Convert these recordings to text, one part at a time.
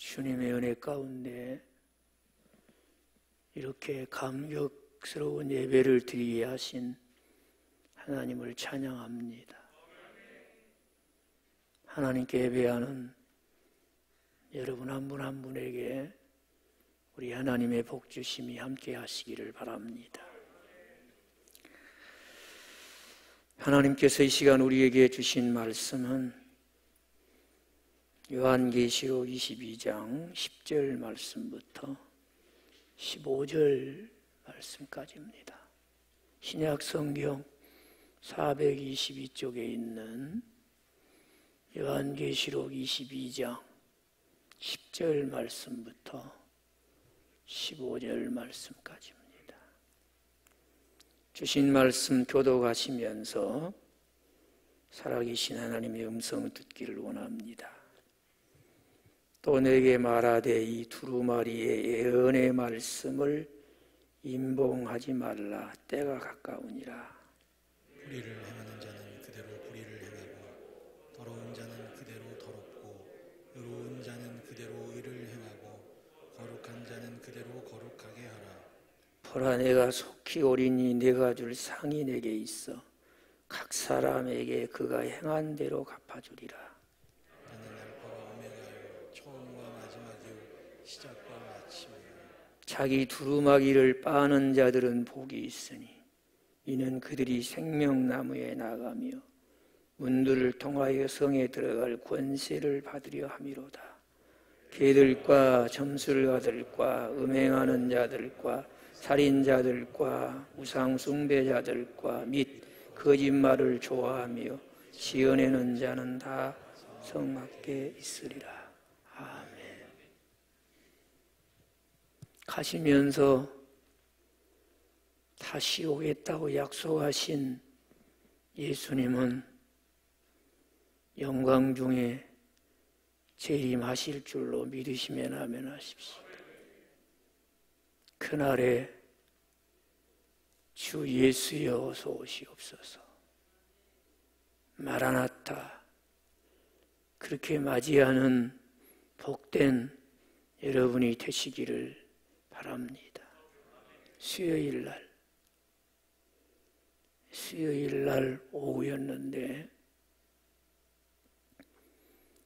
주님의 은혜 가운데 이렇게 감격스러운 예배를 드리게 하신 하나님을 찬양합니다. 하나님께 예배하는 여러분 한 분 한 분에게 우리 하나님의 복주심이 함께 하시기를 바랍니다. 하나님께서 이 시간 우리에게 주신 말씀은 요한계시록 22장 10절 말씀부터 15절 말씀까지입니다. 신약 성경 422쪽에 있는 요한계시록 22장 10절 말씀부터 15절 말씀까지입니다. 주신 말씀 교독하시면서 살아계신 하나님의 음성을 듣기를 원합니다. 또 내게 말하되 이 두루마리의 예언의 말씀을 임봉하지 말라. 때가 가까우니라. 불의를 행하는 자는 그대로 불의를 행하고 더러운 자는 그대로 더럽고 의로운 자는 그대로 의를 행하고 거룩한 자는 그대로 거룩하게 하라. 보라, 내가 속히 오리니 내가 줄 상이 내게 있어 각 사람에게 그가 행한 대로 갚아주리라. 나는 알파와 오메가요 처음과 마지막이요 시작과 마침이요. 자기 두루마기를 빠는 자들은 복이 있으니 이는 그들이 생명나무에 나가며 문들을 통하여 성에 들어갈 권세를 받으려 함이로다. 개들과 점술가들과 음행하는 자들과 살인자들과 우상숭배자들과 및 거짓말을 좋아하며 지어내는 자는 다 성 밖에 있으리라. 아멘. 가시면서 다시 오겠다고 약속하신 예수님은 영광 중에 재림하실 줄로 믿으시면 아멘하십시오. 그날에 주 예수여 어서 오시옵소서. 마라나타, 그렇게 맞이하는 복된 여러분이 되시기를 바랍니다. 수요일 날 오후였는데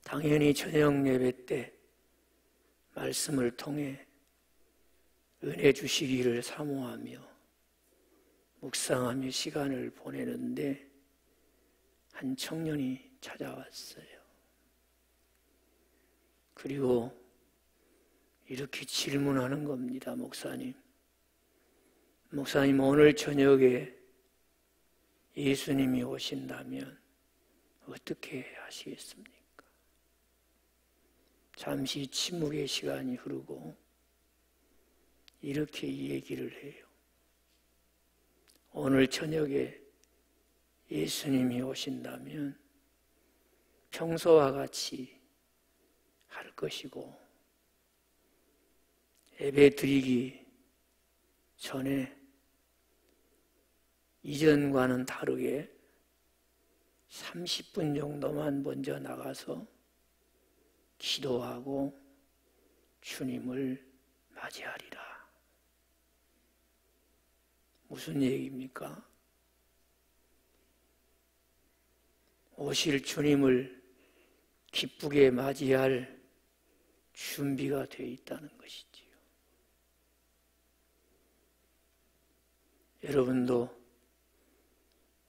당연히 저녁 예배 때 말씀을 통해 은혜 주시기를 사모하며 묵상하며 시간을 보내는데 한 청년이 찾아왔어요. 그리고 이렇게 질문하는 겁니다. 목사님, 오늘 저녁에 예수님이 오신다면 어떻게 하시겠습니까? 잠시 침묵의 시간이 흐르고 이렇게 얘기를 해요. 오늘 저녁에 예수님이 오신다면 평소와 같이 할 것이고 예배 드리기 전에 이전과는 다르게 30분 정도만 먼저 나가서 기도하고 주님을 맞이하리라. 무슨 얘기입니까? 오실 주님을 기쁘게 맞이할 준비가 되어 있다는 것이지요. 여러분도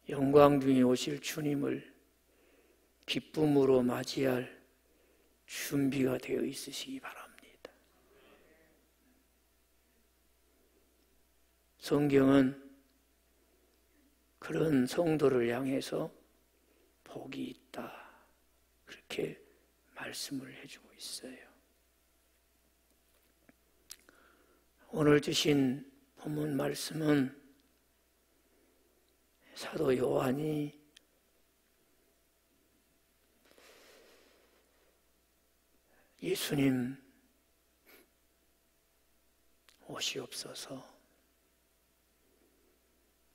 영광 중에 오실 주님을 기쁨으로 맞이할 준비가 되어 있으시기 바랍니다. 성경은 그런 성도를 향해서 복이 있다, 그렇게 말씀을 해주고 있어요. 오늘 주신 본문 말씀은 사도 요한이 예수님 오시옵소서,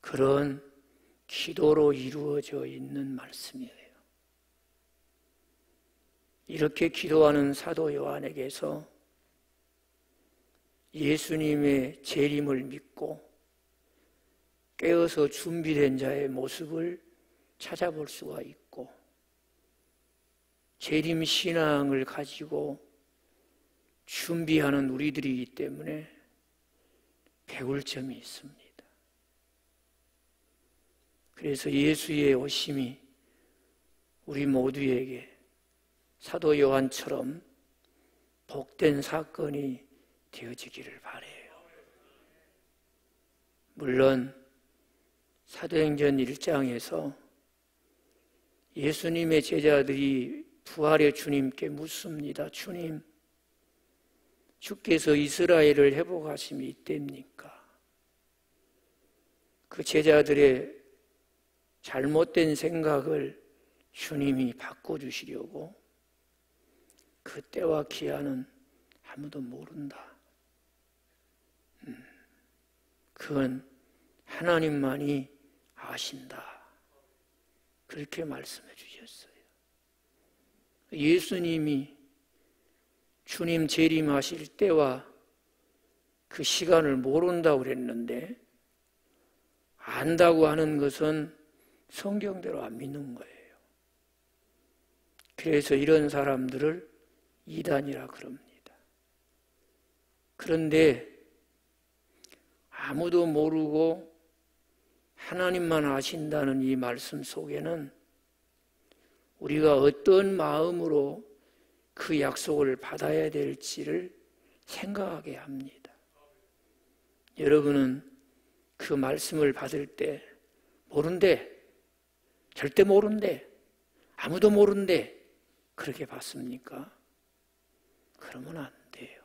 그런 기도로 이루어져 있는 말씀이에요. 이렇게 기도하는 사도 요한에게서 예수님의 재림을 믿고 깨어서 준비된 자의 모습을 찾아볼 수가 있고, 재림 신앙을 가지고 준비하는 우리들이기 때문에 배울 점이 있습니다. 그래서 예수의 오심이 우리 모두에게 사도 요한처럼 복된 사건이 되어지기를 바라요. 물론 사도행전 1장에서 예수님의 제자들이 부활의 주님께 묻습니다. 주님, 주께서 이스라엘을 회복하심이 이때입니까? 그 제자들의 잘못된 생각을 주님이 바꿔주시려고 그 때와 기한은 아무도 모른다. 그건 하나님만이 아신다. 그렇게 말씀해 주셨어요. 예수님이 주님 재림하실 때와 그 시간을 모른다고 그랬는데, 안다고 하는 것은 성경대로 안 믿는 거예요. 그래서 이런 사람들을 이단이라 그럽니다. 그런데 아무도 모르고 하나님만 아신다는 이 말씀 속에는 우리가 어떤 마음으로 그 약속을 받아야 될지를 생각하게 합니다. 여러분은 그 말씀을 받을 때 모른대, 절대 모른대, 아무도 모른대 그렇게 받습니까? 그러면 안 돼요.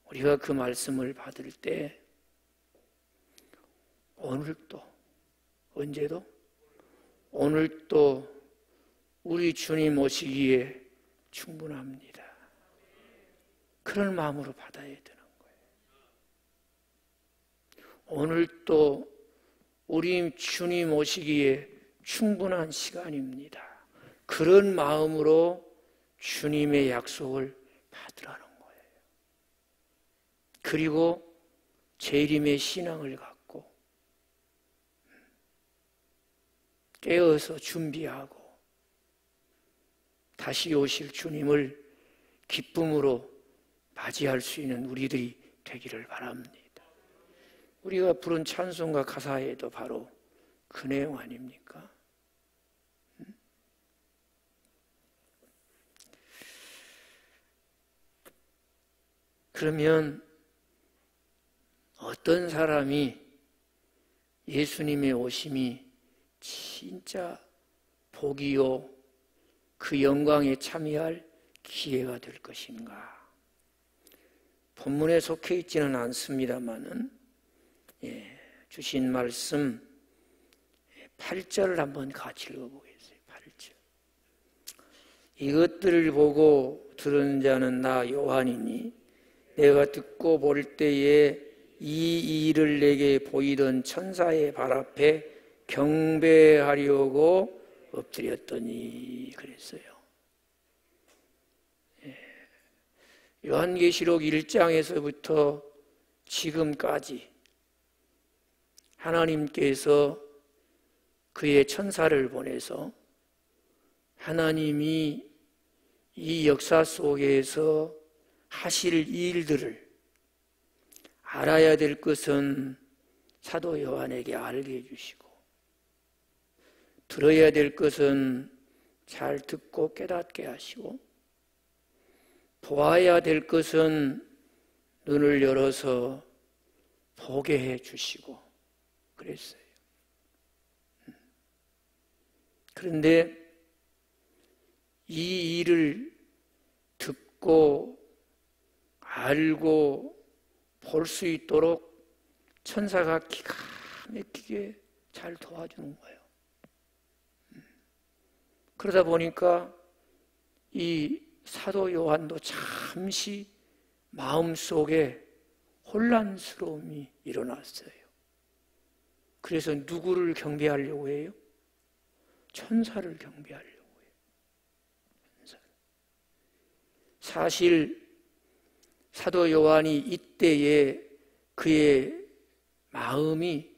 우리가 그 말씀을 받을 때 오늘도, 언제도? 오늘도 우리 주님 오시기에 충분합니다. 그런 마음으로 받아야 되는 거예요. 오늘도 우리 주님 오시기에 충분한 시간입니다. 그런 마음으로 주님의 약속을 받으라는 거예요. 그리고 재림의 신앙을 갖고 깨어서 준비하고 다시 오실 주님을 기쁨으로 맞이할 수 있는 우리들이 되기를 바랍니다. 우리가 부른 찬송가 가사에도 바로 그 내용 아닙니까? 그러면 어떤 사람이 예수님의 오심이 진짜 복이요 그 영광에 참여할 기회가 될 것인가? 본문에 속해 있지는 않습니다만은 주신 말씀 8절을 한번 같이 읽어보겠어요. 8절. 이것들을 보고 들은 자는 나 요한이니 내가 듣고 볼 때에 이 일을 내게 보이던 천사의 발 앞에 경배하려고 엎드렸더니 그랬어요. 요한계시록 1장에서부터 지금까지 하나님께서 그의 천사를 보내서 하나님이 이 역사 속에서 하실 일들을 알아야 될 것은 사도 요한에게 알게 해주시고, 들어야 될 것은 잘 듣고 깨닫게 하시고, 보아야 될 것은 눈을 열어서 보게 해 주시고 그랬어요. 그런데 이 일을 듣고 알고 볼 수 있도록 천사가 기가 막히게 잘 도와주는 거예요. 그러다 보니까 이 사도 요한도 잠시 마음속에 혼란스러움이 일어났어요. 그래서 누구를 경배하려고 해요? 천사를 경배하려고 해요. 사실 사도 요한이 이때에 그의 마음이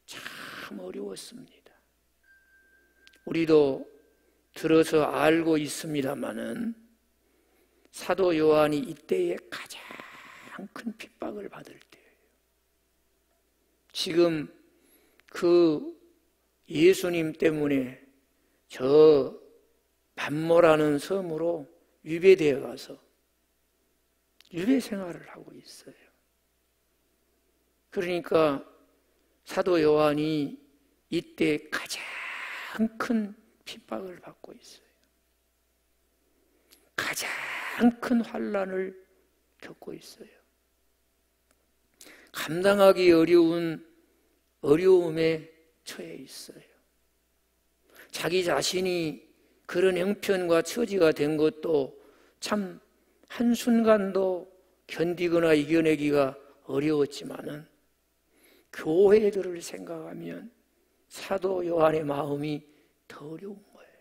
참 어려웠습니다. 우리도 들어서 알고 있습니다마는 사도 요한이 이때에 가장 큰 핍박을 받을 때예요. 지금 그 예수님 때문에 저 반모라는 섬으로 유배되어 가서 유배 생활을 하고 있어요. 그러니까 사도 요한이 이때 가장 큰 핍박을 받고 있어요. 가장 큰 환난을 겪고 있어요. 감당하기 어려운 어려움에 처해 있어요. 자기 자신이 그런 형편과 처지가 된 것도 참 한순간도 견디거나 이겨내기가 어려웠지만은 교회들을 생각하면 사도 요한의 마음이 더 어려운 거예요.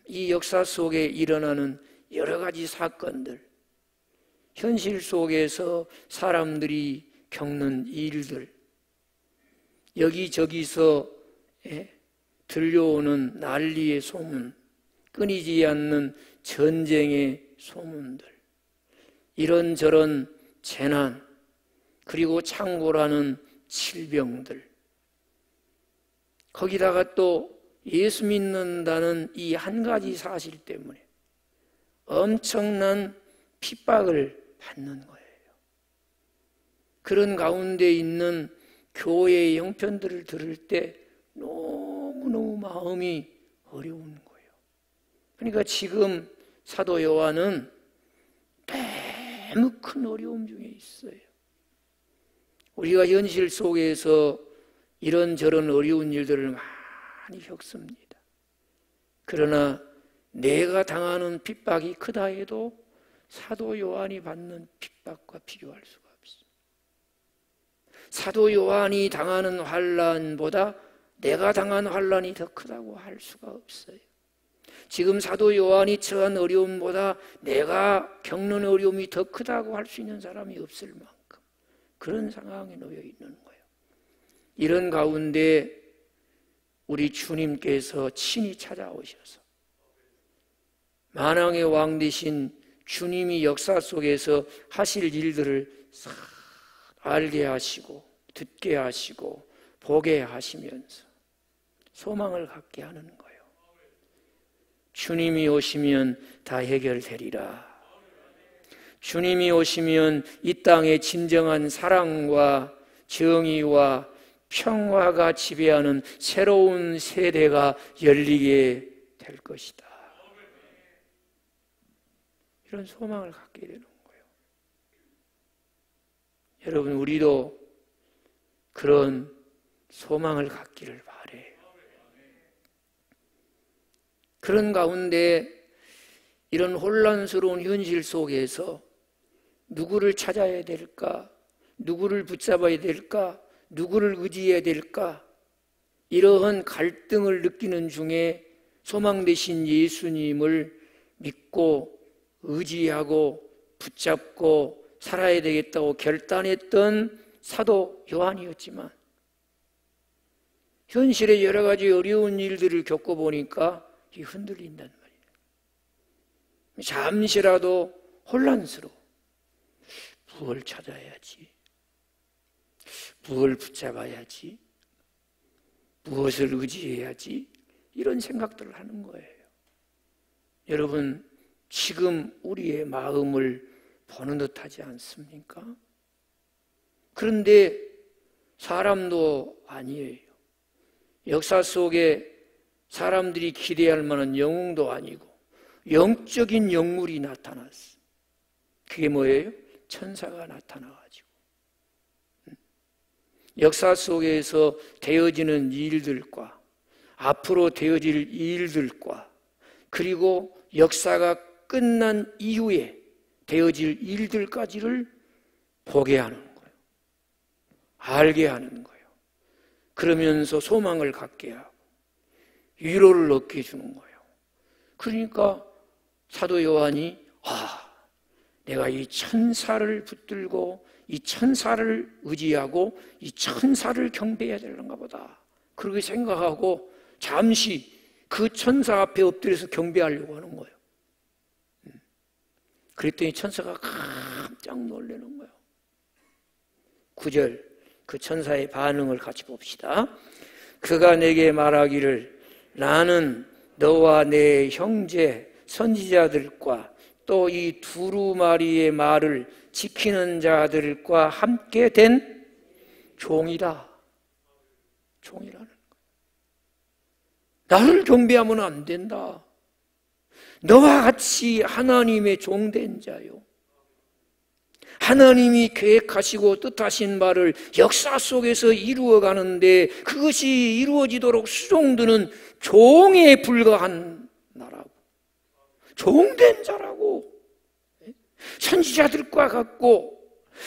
이 역사 속에 일어나는 여러 가지 사건들, 현실 속에서 사람들이 겪는 일들, 여기저기서 들려오는 난리의 소문, 끊이지 않는 전쟁의 소문들, 이런저런 재난, 그리고 창고라는 질병들, 거기다가 또 예수 믿는다는 이 한 가지 사실 때문에 엄청난 핍박을 받는 거예요. 그런 가운데 있는 교회의 형편들을 들을 때 너무너무 마음이 어려운 거예요. 그러니까 지금 사도 요한은 너무 큰 어려움 중에 있어요. 우리가 현실 속에서 이런저런 어려운 일들을 많이 겪습니다. 그러나 내가 당하는 핍박이 크다 해도 사도 요한이 받는 핍박과 비교할 수가 없습니다. 사도 요한이 당하는 환난보다 내가 당한 환난이 더 크다고 할 수가 없어요. 지금 사도 요한이 처한 어려움보다 내가 겪는 어려움이 더 크다고 할 수 있는 사람이 없을 만큼 그런 상황에 놓여 있는 거예요. 이런 가운데 우리 주님께서 친히 찾아오셔서 만왕의 왕 되신 주님이 역사 속에서 하실 일들을 싹 알게 하시고 듣게 하시고 보게 하시면서 소망을 갖게 하는 거예요. 주님이 오시면 다 해결되리라. 주님이 오시면 이 땅에 진정한 사랑과 정의와 평화가 지배하는 새로운 세대가 열리게 될 것이다. 이런 소망을 갖게 되는 거예요. 여러분, 우리도 그런 소망을 갖기를 바래요. 그런 가운데 이런 혼란스러운 현실 속에서 누구를 찾아야 될까? 누구를 붙잡아야 될까? 누구를 의지해야 될까? 이러한 갈등을 느끼는 중에 소망 되신 예수님을 믿고 의지하고 붙잡고 살아야 되겠다고 결단했던 사도 요한이었지만 현실의 여러 가지 어려운 일들을 겪어보니까 흔들린단 말이에요. 잠시라도 혼란스러워. 무엇을 찾아야지? 무엇을 붙잡아야지? 무엇을 의지해야지? 이런 생각들을 하는 거예요. 여러분, 지금 우리의 마음을 보는 듯하지 않습니까? 그런데 사람도 아니에요. 역사 속에 사람들이 기대할 만한 영웅도 아니고 영적인 영물이 나타났어. 그게 뭐예요? 천사가 나타나가지고 역사 속에서 되어지는 일들과 앞으로 되어질 일들과 그리고 역사가 끝난 이후에 되어질 일들까지를 보게 하는 거예요. 알게 하는 거예요. 그러면서 소망을 갖게 하고 위로를 얻게 해주는 거예요. 그러니까 사도 요한이 내가 이 천사를 붙들고 이 천사를 의지하고 이 천사를 경배해야 되는가 보다, 그렇게 생각하고 잠시 그 천사 앞에 엎드려서 경배하려고 하는 거예요. 그랬더니 천사가 깜짝 놀라는 거예요. 9절 그 천사의 반응을 같이 봅시다. 그가 내게 말하기를 나는 너와 내 형제 선지자들과 또 이 두루마리의 말을 지키는 자들과 함께 된 종이다. 종이라는 거예요. 나를 경배하면 안 된다. 너와 같이 하나님의 종된 자요, 하나님이 계획하시고 뜻하신 바를 역사 속에서 이루어가는데 그것이 이루어지도록 수종드는 종에 불과한 나라고, 종된 자라고. 선지자들과 같고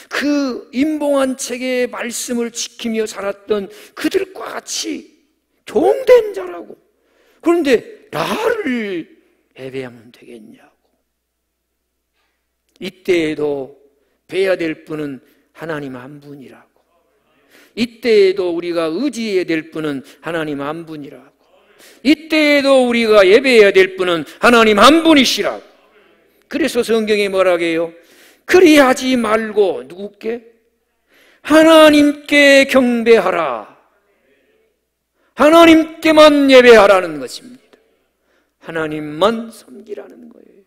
그 임봉한 책의 말씀을 지키며 살았던 그들과 같이 종된 자라고. 그런데 나를 예배하면 되겠냐고. 이때에도 뵈야 될 분은 하나님 한 분이라고. 이때에도 우리가 의지해야 될 분은 하나님 한 분이라고. 이때에도 우리가 예배해야 될 분은 하나님 한 분이시라고. 그래서 성경에 뭐라고 해요? 그리하지 말고 누구께? 하나님께 경배하라. 하나님께만 예배하라는 것입니다. 하나님만 섬기라는 거예요.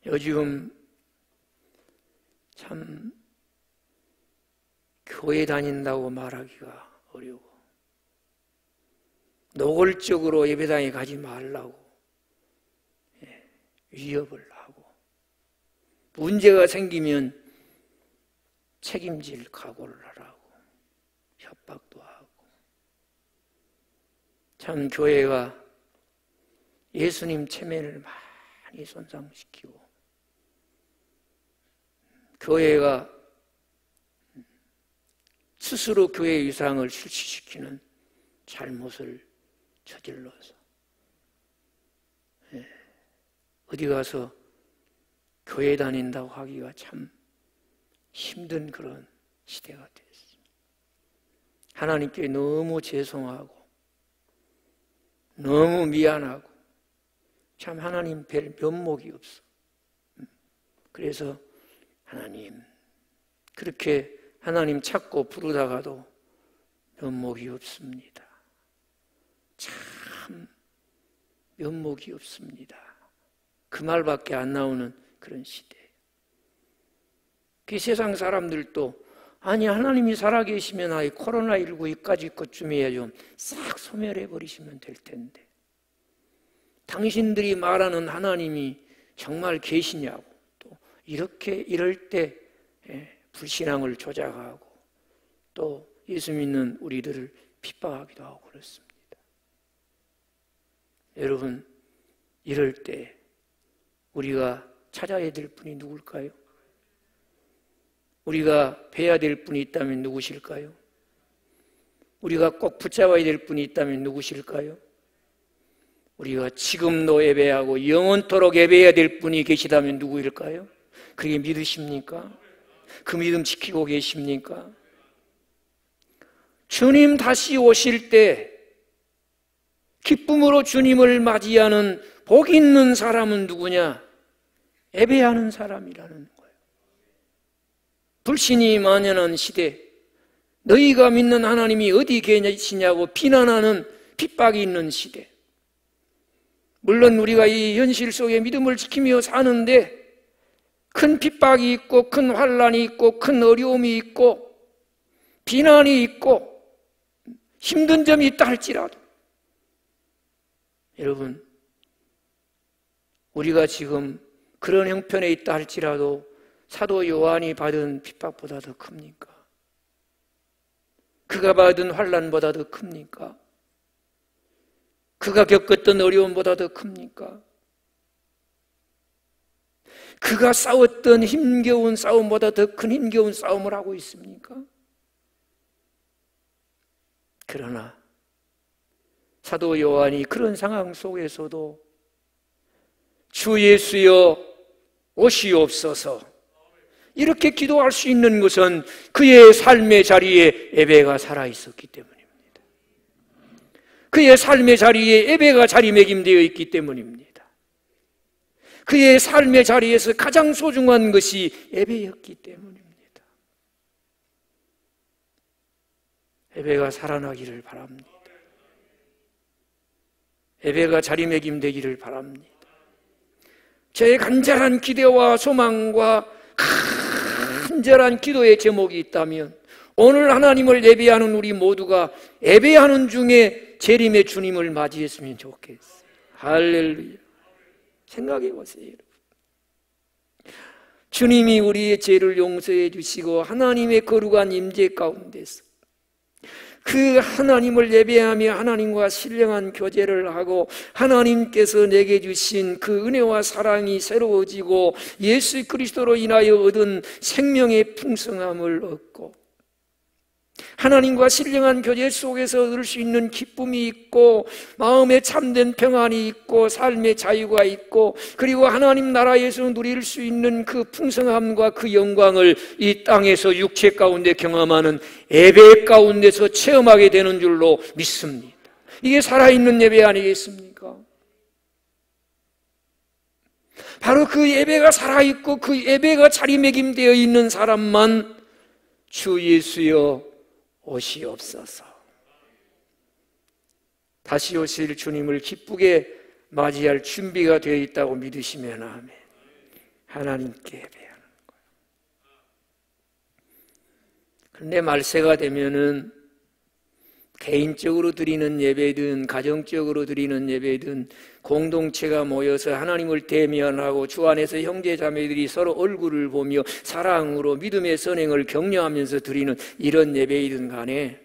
요즘 참 교회 다닌다고 말하기가 어려워. 노골적으로 예배당에 가지 말라고 위협을 하고, 문제가 생기면 책임질 각오를 하라고 협박도 하고. 참 교회가 예수님 체면을 많이 손상시키고, 교회가 스스로 교회의 위상을 실추시키는 잘못을 저질러서 어디 가서 교회 다닌다고 하기가 참 힘든 그런 시대가 됐습니다. 하나님께 너무 죄송하고 너무 미안하고 참 하나님 뵐 면목이 없어. 그래서 하나님, 그렇게 하나님 찾고 부르다가도 면목이 없습니다. 참 면목이 없습니다. 그 말밖에 안 나오는 그런 시대예요. 그 세상 사람들도 아니 하나님이 살아계시면 이 코로나19 이까지 것쯤이야 좀 싹 소멸해 버리시면 될 텐데, 당신들이 말하는 하나님이 정말 계시냐고, 또 이럴 때 불신앙을 조작하고 또 예수 믿는 우리들을 핍박하기도 하고 그렇습니다. 여러분, 이럴 때 우리가 찾아야 될 분이 누굴까요? 우리가 뵈야 될 분이 있다면 누구실까요? 우리가 꼭 붙잡아야 될 분이 있다면 누구실까요? 우리가 지금도 예배하고 영원토록 예배해야 될 분이 계시다면 누구일까요? 그게 믿으십니까? 그 믿음 지키고 계십니까? 주님 다시 오실 때 기쁨으로 주님을 맞이하는 복 있는 사람은 누구냐? 예배하는 사람이라는 거예요. 불신이 만연한 시대, 너희가 믿는 하나님이 어디 계시냐고 비난하는 핍박이 있는 시대. 물론 우리가 이 현실 속에 믿음을 지키며 사는데 큰 핍박이 있고 큰 환난이 있고 큰 어려움이 있고 비난이 있고 힘든 점이 있다 할지라도, 여러분, 우리가 지금 그런 형편에 있다 할지라도 사도 요한이 받은 핍박보다 더 큽니까? 그가 받은 환난보다 더 큽니까? 그가 겪었던 어려움보다 더 큽니까? 그가 싸웠던 힘겨운 싸움보다 더 큰 힘겨운 싸움을 하고 있습니까? 그러나 사도 요한이 그런 상황 속에서도 주 예수여 오시옵소서 이렇게 기도할 수 있는 것은 그의 삶의 자리에 예배가 살아있었기 때문입니다. 그의 삶의 자리에 예배가 자리매김되어 있기 때문입니다. 그의 삶의 자리에서 가장 소중한 것이 예배였기 때문입니다. 예배가 살아나기를 바랍니다. 예배가 자리매김되기를 바랍니다. 저의 간절한 기대와 소망과 간절한 기도의 제목이 있다면 오늘 하나님을 예배하는 우리 모두가 예배하는 중에 재림의 주님을 맞이했으면 좋겠어요. 할렐루야. 생각해 보세요, 여러분. 주님이 우리의 죄를 용서해 주시고 하나님의 거룩한 임재 가운데서 그 하나님을 예배하며 하나님과 신령한 교제를 하고 하나님께서 내게 주신 그 은혜와 사랑이 새로워지고 예수 그리스도로 인하여 얻은 생명의 풍성함을 얻고 하나님과 신령한 교제 속에서 얻을 수 있는 기쁨이 있고 마음에 참된 평안이 있고 삶의 자유가 있고 그리고 하나님 나라에서 누릴 수 있는 그 풍성함과 그 영광을 이 땅에서 육체 가운데 경험하는 예배 가운데서 체험하게 되는 줄로 믿습니다. 이게 살아있는 예배 아니겠습니까? 바로 그 예배가 살아있고 그 예배가 자리매김되어 있는 사람만 주 예수여 오시옵소서. 다시 오실 주님을 기쁘게 맞이할 준비가 되어 있다고 믿으시면 아멘. 하나님께 예배하는 거예요. 그런데 말세가 되면은 개인적으로 드리는 예배든 가정적으로 드리는 예배든 공동체가 모여서 하나님을 대면하고 주 안에서 형제자매들이 서로 얼굴을 보며 사랑으로 믿음의 선행을 격려하면서 드리는 이런 예배이든 간에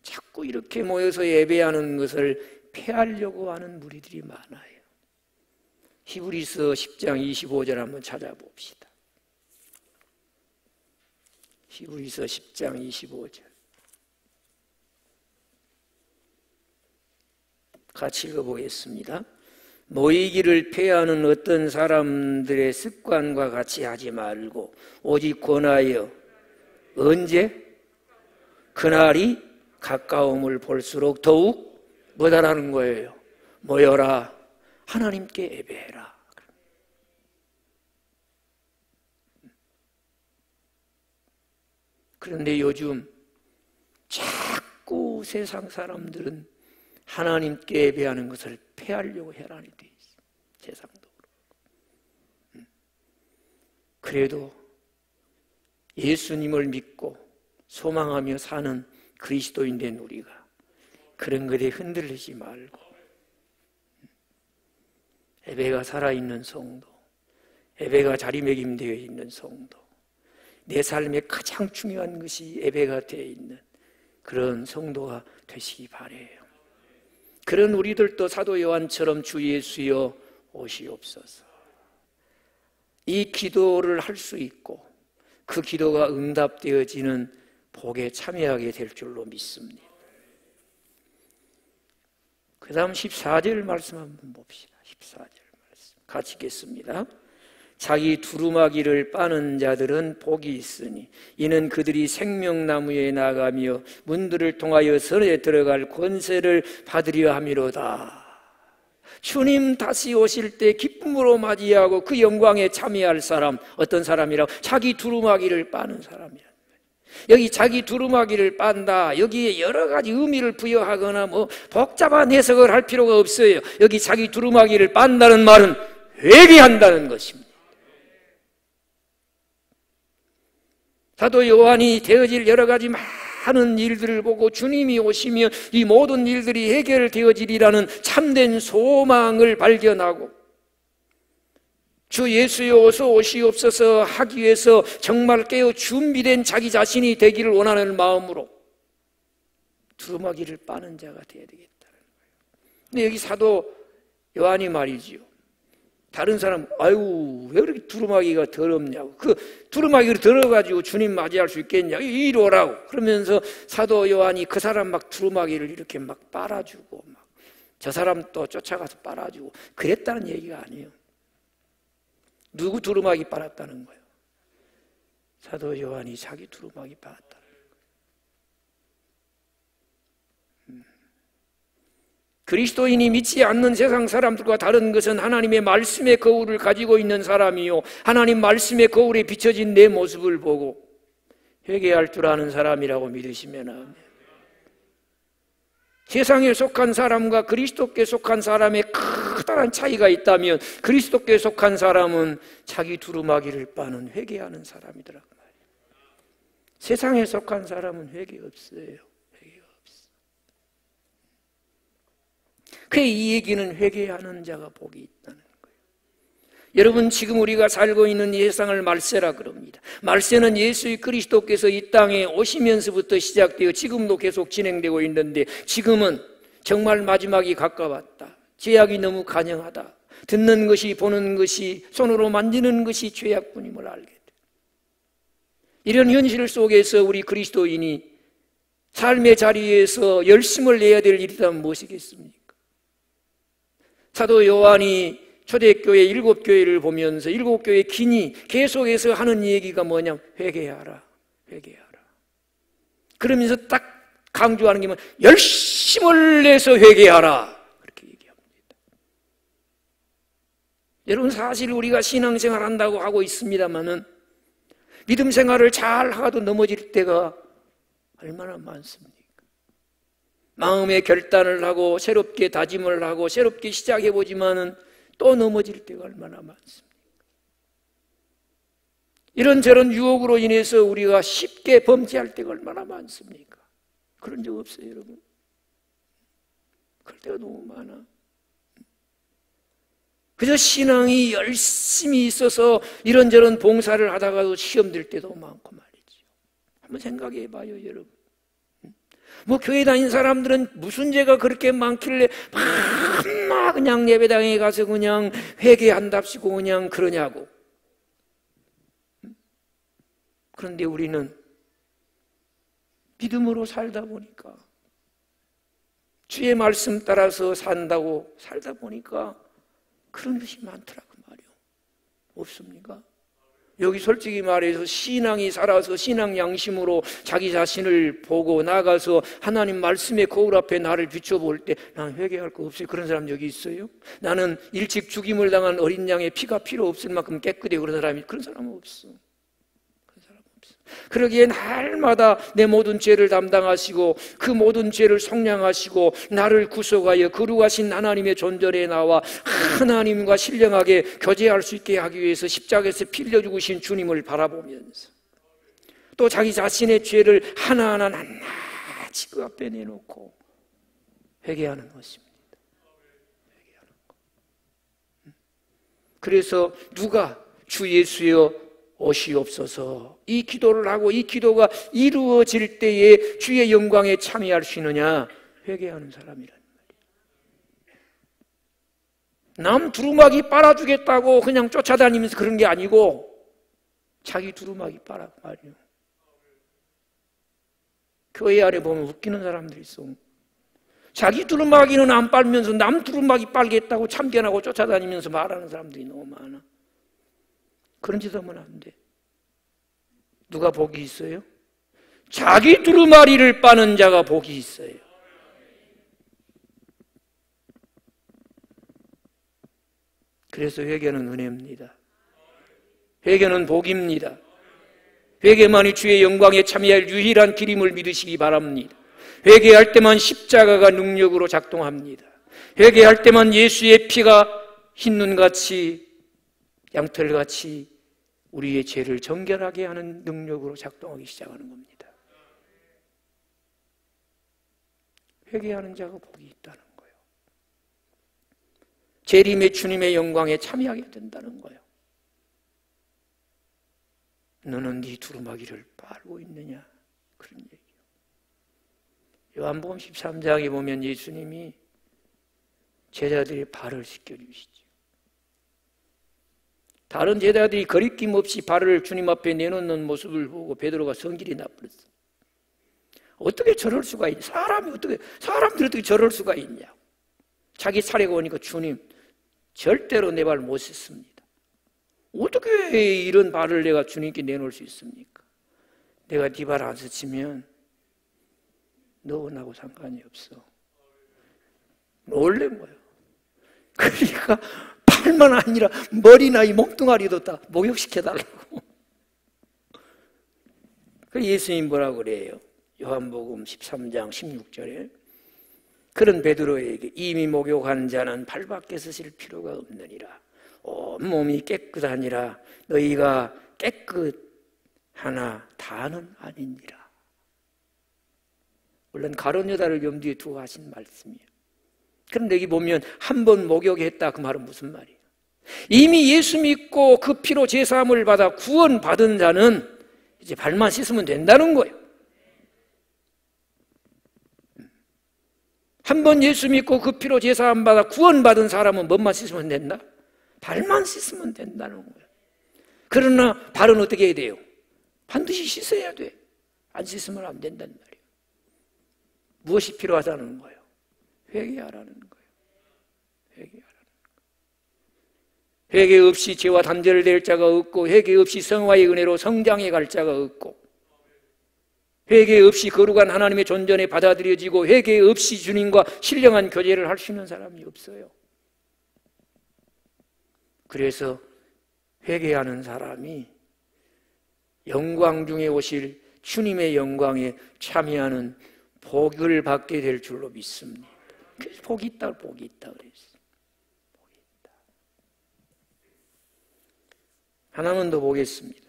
자꾸 이렇게 모여서 예배하는 것을 폐하려고 하는 무리들이 많아요. 히브리서 10장 25절 한번 찾아봅시다. 히브리서 10장 25절 같이 읽어보겠습니다. 모이기를 폐하는 어떤 사람들의 습관과 같이 하지 말고 오직 권하여 언제? 그날이 가까움을 볼수록 더욱 뭐다라는 거예요? 모여라 하나님께 예배해라. 그런데 요즘 자꾸 세상 사람들은 하나님께 예배하는 것을 폐하려고 혈안이 되어 있어요. 세상도 그렇고. 그래도 예수님을 믿고 소망하며 사는 그리스도인 된 우리가 그런 것에 흔들리지 말고 예배가 살아있는 성도, 예배가 자리매김되어 있는 성도, 내 삶에 가장 중요한 것이 예배가 되어 있는 그런 성도가 되시기 바라요. 그런 우리들도 사도 요한처럼 주 예수여 오시옵소서. 이 기도를 할 수 있고 그 기도가 응답되어지는 복에 참여하게 될 줄로 믿습니다. 그 다음 14절 말씀 한번 봅시다. 14절 말씀 같이 읽겠습니다. 자기 두루마기를 빠는 자들은 복이 있으니 이는 그들이 생명나무에 나가며 문들을 통하여 선에 들어갈 권세를 받으려 함이로다. 주님 다시 오실 때 기쁨으로 맞이하고 그 영광에 참여할 사람, 어떤 사람이라고? 자기 두루마기를 빠는 사람이야. 여기 자기 두루마기를 빤다, 여기에 여러 가지 의미를 부여하거나 뭐 복잡한 해석을 할 필요가 없어요. 여기 자기 두루마기를 빤다는 말은 회개한다는 것입니다. 사도 요한이 되어질 여러 가지 많은 일들을 보고 주님이 오시면 이 모든 일들이 해결되어지리라는 참된 소망을 발견하고 주 예수여 어서 오시옵소서 하기 위해서 정말 깨어 준비된 자기 자신이 되기를 원하는 마음으로 두루마기를 빠는 자가 되어야 되겠다는 거예요. 근데 여기 사도 요한이 말이지요, 다른 사람 아유 왜 그렇게 두루마기가 더럽냐고, 그 두루마기를 더러가지고 주님 맞이할 수 있겠냐고, 이리 오라고 그러면서 사도 요한이 그 사람 막 두루마기를 이렇게 막 빨아주고 막 저 사람 또 쫓아가서 빨아주고 그랬다는 얘기가 아니에요. 누구 두루마기 빨았다는 거예요? 사도 요한이 자기 두루마기 빨았다는 거예요. 그리스도인이 믿지 않는 세상 사람들과 다른 것은 하나님의 말씀의 거울을 가지고 있는 사람이요, 하나님 말씀의 거울에 비춰진 내 모습을 보고 회개할 줄 아는 사람이라고 믿으시면 합니다. 세상에 속한 사람과 그리스도께 속한 사람의 커다란 차이가 있다면 그리스도께 속한 사람은 자기 두루마기를 빠는 회개하는 사람이더라고 말이에요. 세상에 속한 사람은 회개 없어요. 회개가 없어. 그 이 얘기는 회개하는 자가 복이 있다는 거예요. 여러분, 지금 우리가 살고 있는 이 세상을 말세라 그럽니다. 말세는 예수 그리스도께서 이 땅에 오시면서부터 시작되어 지금도 계속 진행되고 있는데, 지금은 정말 마지막이 가까웠다. 죄악이 너무 간영하다. 듣는 것이, 보는 것이, 손으로 만지는 것이 죄악뿐임을 알게 돼. 이런 현실 속에서 우리 그리스도인이 삶의 자리에서 열심을 내야 될 일이라면 무엇이겠습니까? 사도 요한이 초대교회 7교회를 보면서 7교회 긴이 계속해서 하는 얘기가 뭐냐? 회개하라, 회개하라. 그러면서 딱 강조하는 게 뭐냐? 열심을 내서 회개하라. 그렇게 얘기합니다. 여러분, 사실 우리가 신앙생활 한다고 하고 있습니다만은 믿음 생활을 잘 하고도 넘어질 때가 얼마나 많습니까? 마음의 결단을 하고 새롭게 다짐을 하고 새롭게 시작해보지만은 또 넘어질 때가 얼마나 많습니까? 이런저런 유혹으로 인해서 우리가 쉽게 범죄할 때가 얼마나 많습니까? 그런 적 없어요, 여러분? 그럴 때가 너무 많아. 그저 신앙이 열심히 있어서 이런저런 봉사를 하다가도 시험 들 때도 많고 말이죠. 한번 생각해 봐요, 여러분. 뭐 교회 다닌 사람들은 무슨 죄가 그렇게 많길래 막 그냥 예배당에 가서 그냥 회개한답시고 그냥 그러냐고. 그런데 우리는 믿음으로 살다 보니까, 주의 말씀 따라서 산다고 살다 보니까 그런 것이 많더라고 말이요. 없습니까? 여기 솔직히 말해서 신앙이 살아서 신앙 양심으로 자기 자신을 보고 나가서 하나님 말씀의 거울 앞에 나를 비춰볼 때 난 회개할 거 없어요. 그런 사람 여기 있어요? 나는 일찍 죽임을 당한 어린 양의 피가 필요 없을 만큼 깨끗해. 그런 사람은 없어. 그러기에 날마다 내 모든 죄를 담당하시고 그 모든 죄를 속량하시고 나를 구속하여 거룩하신 하나님의 존전에 나와 하나님과 신령하게 교제할 수 있게 하기 위해서 십자가에서 피 흘려 죽으신 주님을 바라보면서 또 자기 자신의 죄를 하나하나 낱낱이 그 앞에 내놓고 회개하는 것입니다. 회개하는 것. 그래서 누가 주 예수여 오시옵소서 이 기도를 하고 이 기도가 이루어질 때에 주의 영광에 참여할 수 있느냐? 회개하는 사람이란 말이에요. 남 두루마기 빨아주겠다고 그냥 쫓아다니면서 그런 게 아니고 자기 두루마기 빨아 말이에요. 교회 안에 보면 웃기는 사람들이 있어. 자기 두루마기는 안 빨면서 남 두루마기 빨겠다고 참견하고 쫓아다니면서 말하는 사람들이 너무 많아. 그런 짓 하면 안 돼. 누가 복이 있어요? 자기 두루마리를 빠는 자가 복이 있어요. 그래서 회개는 은혜입니다. 회개는 복입니다. 회개만이 주의 영광에 참여할 유일한 길임을 믿으시기 바랍니다. 회개할 때만 십자가가 능력으로 작동합니다. 회개할 때만 예수의 피가 흰눈같이 양털같이 우리의 죄를 정결하게 하는 능력으로 작동하기 시작하는 겁니다. 회개하는 자가 복이 있다는 거예요. 재림의 주님의 영광에 참여하게 된다는 거예요. 너는 네 두루마기를 빨고 있느냐? 그런 얘기예요. 요한복음 13장에 보면 예수님이 제자들의 발을 씻겨주시죠. 다른 제자들이 거리낌 없이 발을 주님 앞에 내놓는 모습을 보고 베드로가 성질이 나버렸어. 어떻게 저럴 수가 있냐? 사람들이 어떻게 저럴 수가 있냐? 자기 차례가 오니까 주님, 절대로 내 발 못 씻습니다. 어떻게 이런 발을 내가 주님께 내놓을 수 있습니까? 내가 네 발 안 스치면 너하고 나하고 상관이 없어. 놀란 거예요. 그러니까 발만 아니라 머리나 이 몸뚱아리도 다 목욕시켜달라고. 그 예수님 뭐라고 그래요? 요한복음 13장 16절에 그런 베드로에게 이미 목욕한 자는 발밖에 쓰실 필요가 없느니라. 온몸이 깨끗하니라. 너희가 깨끗하나 다는 아니니라. 물론 가룟 유다를 염두에 두고 하신 말씀이에요. 그런데 여기 보면 한 번 목욕했다 그 말은 무슨 말이에요? 이미 예수 믿고 그 피로 제사함을 받아 구원받은 자는 이제 발만 씻으면 된다는 거예요. 한 번 예수 믿고 그 피로 제사함 받아 구원받은 사람은 뭐만 씻으면 된다? 발만 씻으면 된다는 거예요. 그러나 발은 어떻게 해야 돼요? 반드시 씻어야 돼. 안 씻으면 안 된다는 말이에요. 무엇이 필요하다는 거예요? 회개하라는 거예요. 회개하라는 거예요. 회개 없이 죄와 단절될 자가 없고, 회개 없이 성화의 은혜로 성장해 갈 자가 없고, 회개 없이 거룩한 하나님의 존전에 받아들여지고, 회개 없이 주님과 신령한 교제를 할 수 있는 사람이 없어요. 그래서 회개하는 사람이 영광 중에 오실 주님의 영광에 참여하는 복을 받게 될 줄로 믿습니다. 그래서 복이 있다 그랬어요. 복이 있다. 하나만 더 보겠습니다.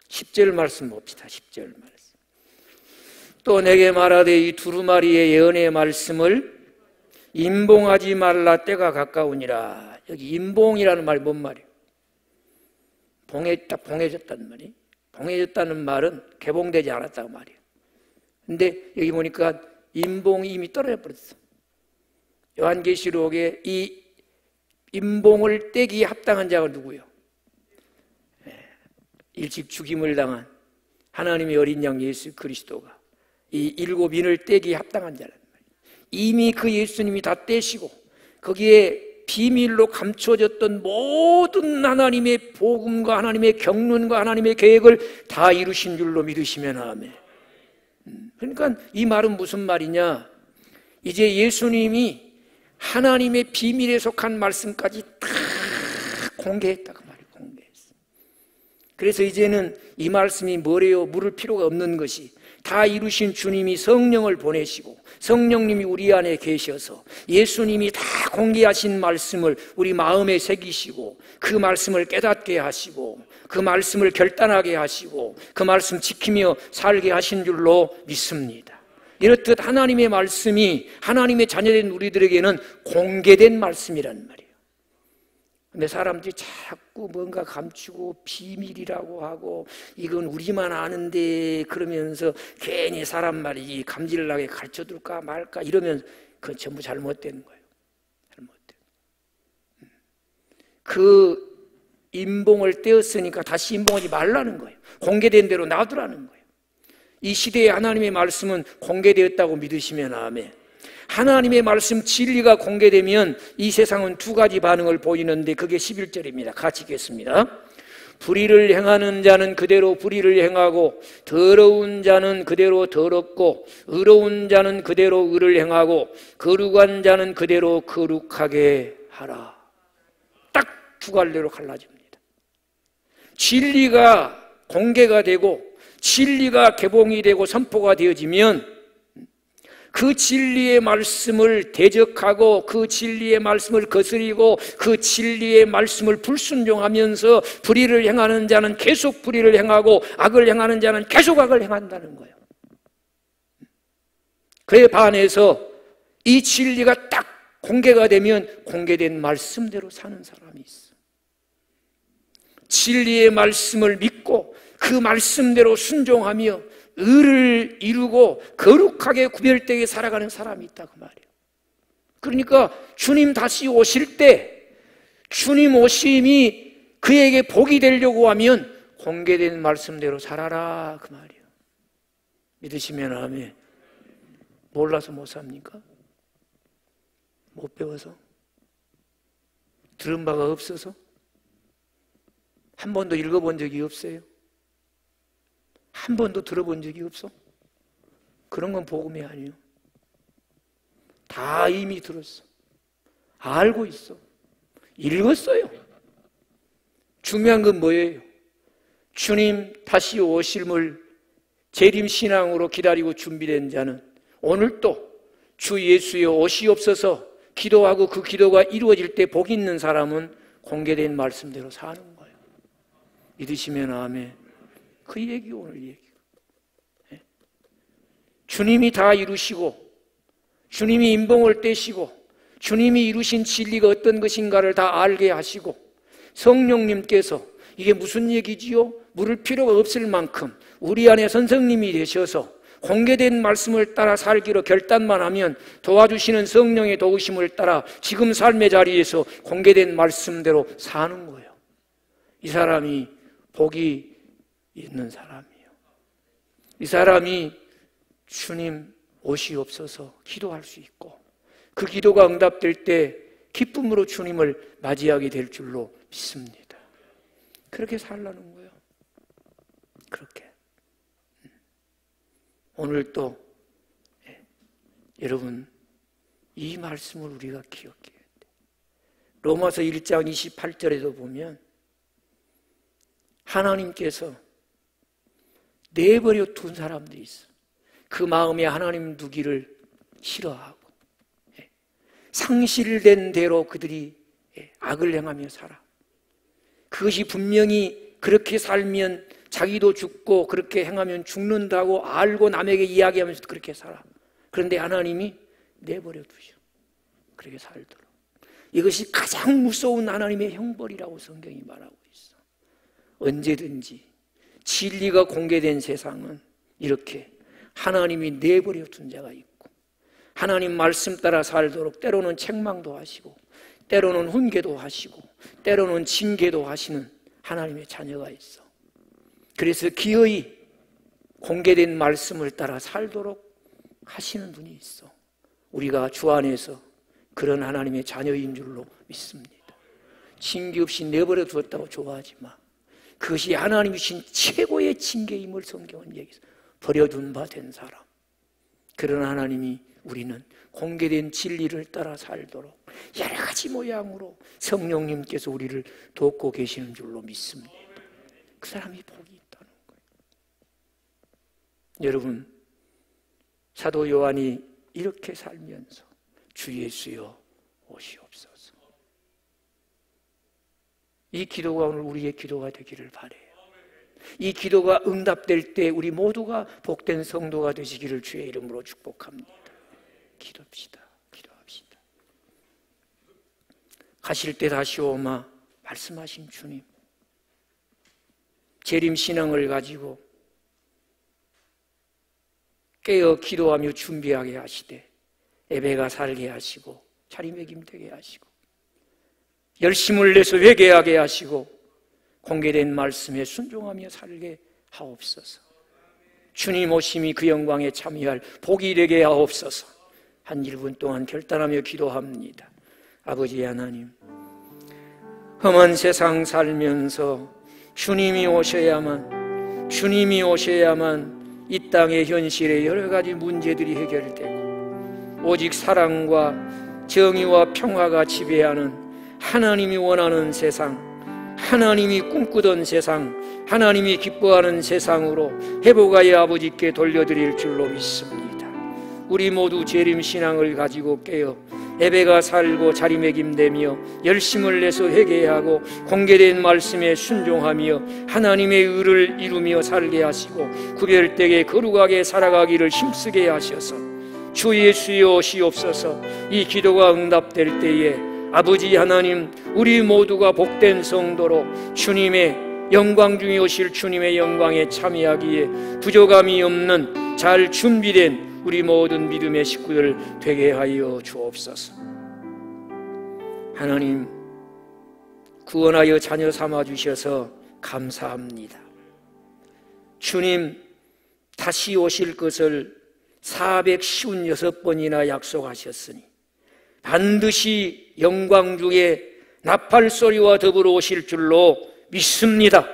10절 말씀 봅시다. 10절 말씀. 또 내게 말하되 이 두루마리의 예언의 말씀을 임봉하지 말라. 때가 가까우니라. 여기 임봉이라는 말이 뭔 말이에요? 봉해졌다는 말이. 봉해졌다는 말은 개봉되지 않았다고 말이에요. 근데 여기 보니까 임봉이 이미 떨어져 버렸어. 요한계시록에 이 임봉을 떼기에 합당한 자가 누구예요? 일찍 죽임을 당한 하나님의 어린 양 예수 그리스도가 이 7인을 떼기에 합당한 자란 말이에요. 이미 그 예수님이 다 떼시고 거기에 비밀로 감춰졌던 모든 하나님의 복음과 하나님의 경륜과 하나님의 계획을 다 이루신 줄로 믿으시면 아멘. 그러니까 이 말은 무슨 말이냐? 이제 예수님이 하나님의 비밀에 속한 말씀까지 다 공개했다 그 말이에요. 공개했어. 그래서 이제는 이 말씀이 뭐래요? 물을 필요가 없는 것이 다 이루신 주님이 성령을 보내시고 성령님이 우리 안에 계셔서 예수님이 다 공개하신 말씀을 우리 마음에 새기시고 그 말씀을 깨닫게 하시고 그 말씀을 결단하게 하시고 그 말씀 지키며 살게 하신 줄로 믿습니다. 이렇듯 하나님의 말씀이 하나님의 자녀된 우리들에게는 공개된 말씀이란 말이에요. 근데 사람들이 자꾸 뭔가 감추고 비밀이라고 하고 이건 우리만 아는데 그러면서 괜히 사람 말이 감질나게 가르쳐둘까 말까 이러면 그건 전부 잘못된 거예요. 잘못된. 그 임봉을 떼었으니까 다시 임봉하지 말라는 거예요. 공개된 대로 놔두라는 거예요. 이 시대에 하나님의 말씀은 공개되었다고 믿으시면 아멘. 하나님의 말씀 진리가 공개되면 이 세상은 두 가지 반응을 보이는데 그게 11절입니다. 같이 읽겠습니다. 불의를 행하는 자는 그대로 불의를 행하고 더러운 자는 그대로 더럽고 의로운 자는 그대로 의를 행하고 거룩한 자는 그대로 거룩하게 하라. 딱 두 갈래로 갈라집니다. 진리가 공개가 되고 진리가 개봉이 되고 선포가 되어지면 그 진리의 말씀을 대적하고 그 진리의 말씀을 거스리고 그 진리의 말씀을 불순종하면서 불의를 행하는 자는 계속 불의를 행하고 악을 행하는 자는 계속 악을 행한다는 거예요. 그에 반해서 이 진리가 딱 공개가 되면 공개된 말씀대로 사는 사람이 있어. 진리의 말씀을 믿고 그 말씀대로 순종하며 의를 이루고 거룩하게 구별되게 살아가는 사람이 있다 그 말이에요. 그러니까 주님 다시 오실 때 주님 오심이 그에게 복이 되려고 하면 공개된 말씀대로 살아라 그 말이에요. 믿으시면 아멘. 몰라서 못 삽니까? 못 배워서? 들은 바가 없어서? 한 번도 읽어본 적이 없어요? 한 번도 들어본 적이 없어? 그런 건 복음이 아니에요. 다 이미 들었어. 알고 있어. 읽었어요. 중요한 건 뭐예요? 주님 다시 오심을 재림신앙으로 기다리고 준비된 자는 오늘 또 주 예수여 오시옵소서 기도하고 그 기도가 이루어질 때 복 있는 사람은 공개된 말씀대로 사는 거예요. 믿으시면 아멘. 그 얘기 오늘 얘기. 주님이 다 이루시고 주님이 인봉을 떼시고 주님이 이루신 진리가 어떤 것인가를 다 알게 하시고 성령님께서 이게 무슨 얘기지요? 물을 필요가 없을 만큼 우리 안에 선생님이 되셔서 공개된 말씀을 따라 살기로 결단만 하면 도와주시는 성령의 도우심을 따라 지금 삶의 자리에서 공개된 말씀대로 사는 거예요. 이 사람이 복이 있는 사람이에요. 이 사람이 주님 오시옵소서 기도할 수 있고 그 기도가 응답될 때 기쁨으로 주님을 맞이하게 될 줄로 믿습니다. 그렇게 살라는 거예요. 그렇게. 오늘 또 여러분 이 말씀을 우리가 기억해야 돼. 로마서 1장 28절에도 보면 하나님께서 내버려 둔 사람들이 있어. 그 마음에 하나님 두기를 싫어하고 상실된 대로 그들이 악을 행하며 살아. 그것이 분명히 그렇게 살면 자기도 죽고 그렇게 행하면 죽는다고 알고 남에게 이야기하면서 그렇게 살아. 그런데 하나님이 내버려 두셔. 그렇게 살도록. 이것이 가장 무서운 하나님의 형벌이라고 성경이 말하고 있어. 언제든지 진리가 공개된 세상은 이렇게 하나님이 내버려 둔 자가 있고 하나님 말씀 따라 살도록 때로는 책망도 하시고 때로는 훈계도 하시고 때로는 징계도 하시는 하나님의 자녀가 있어. 그래서 기어이 공개된 말씀을 따라 살도록 하시는 분이 있어. 우리가 주 안에서 그런 하나님의 자녀인 줄로 믿습니다. 징계 없이 내버려 두었다고 좋아하지 마. 그것이 하나님이 주신 최고의 징계임을 성경은 얘기해서 버려둔 바 된 사람. 그런 하나님이 우리는 공개된 진리를 따라 살도록 여러 가지 모양으로 성령님께서 우리를 돕고 계시는 줄로 믿습니다. 그 사람이 복이 있다는 거예요. 여러분, 사도 요한이 이렇게 살면서 주 예수여 오시옵소서. 이 기도가 오늘 우리의 기도가 되기를 바라요. 이 기도가 응답될 때 우리 모두가 복된 성도가 되시기를 주의 이름으로 축복합니다. 기도합시다. 기도합시다. 가실 때 다시 오마 말씀하신 주님, 재림신앙을 가지고 깨어 기도하며 준비하게 하시되 예배가 살게 하시고 자리매김되게 하시고 열심을 내서 회개하게 하시고 공개된 말씀에 순종하며 살게 하옵소서. 주님 오심이 그 영광에 참여할 복이 되게 하옵소서. 한 1분 동안 결단하며 기도합니다. 아버지 하나님, 험한 세상 살면서 주님이 오셔야만 이 땅의 현실의 여러 가지 문제들이 해결되고 오직 사랑과 정의와 평화가 지배하는 하나님이 원하는 세상, 하나님이 꿈꾸던 세상, 하나님이 기뻐하는 세상으로 회복하여 아버지께 돌려드릴 줄로 믿습니다. 우리 모두 재림신앙을 가지고 깨어 예배가 살고 자리매김되며 열심을 내서 회개하고 공개된 말씀에 순종하며 하나님의 의를 이루며 살게 하시고 구별되게 거룩하게 살아가기를 힘쓰게 하셔서 주 예수여 오시옵소서. 이 기도가 응답될 때에 아버지 하나님, 우리 모두가 복된 성도로 주님의 영광 중에 오실 주님의 영광에 참여하기에 부족함이 없는 잘 준비된 우리 모든 믿음의 식구들 되게 하여 주옵소서. 하나님, 구원하여 자녀 삼아 주셔서 감사합니다. 주님 다시 오실 것을 456번이나 약속하셨으니 반드시 영광 중에 나팔 소리와 더불어 오실 줄로 믿습니다.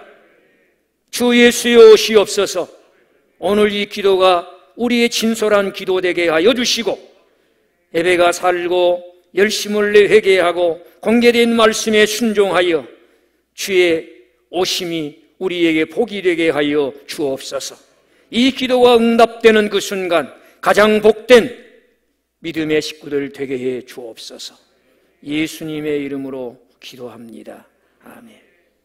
주 예수여 오시옵소서. 오늘 이 기도가 우리의 진솔한 기도 되게 하여 주시고, 예배가 살고 열심을 내 회개하고 공개된 말씀에 순종하여 주의 오심이 우리에게 복이 되게 하여 주옵소서. 이 기도가 응답되는 그 순간 가장 복된 믿음의 식구들 되게 해 주옵소서. 예수님의 이름으로 기도합니다. 아멘.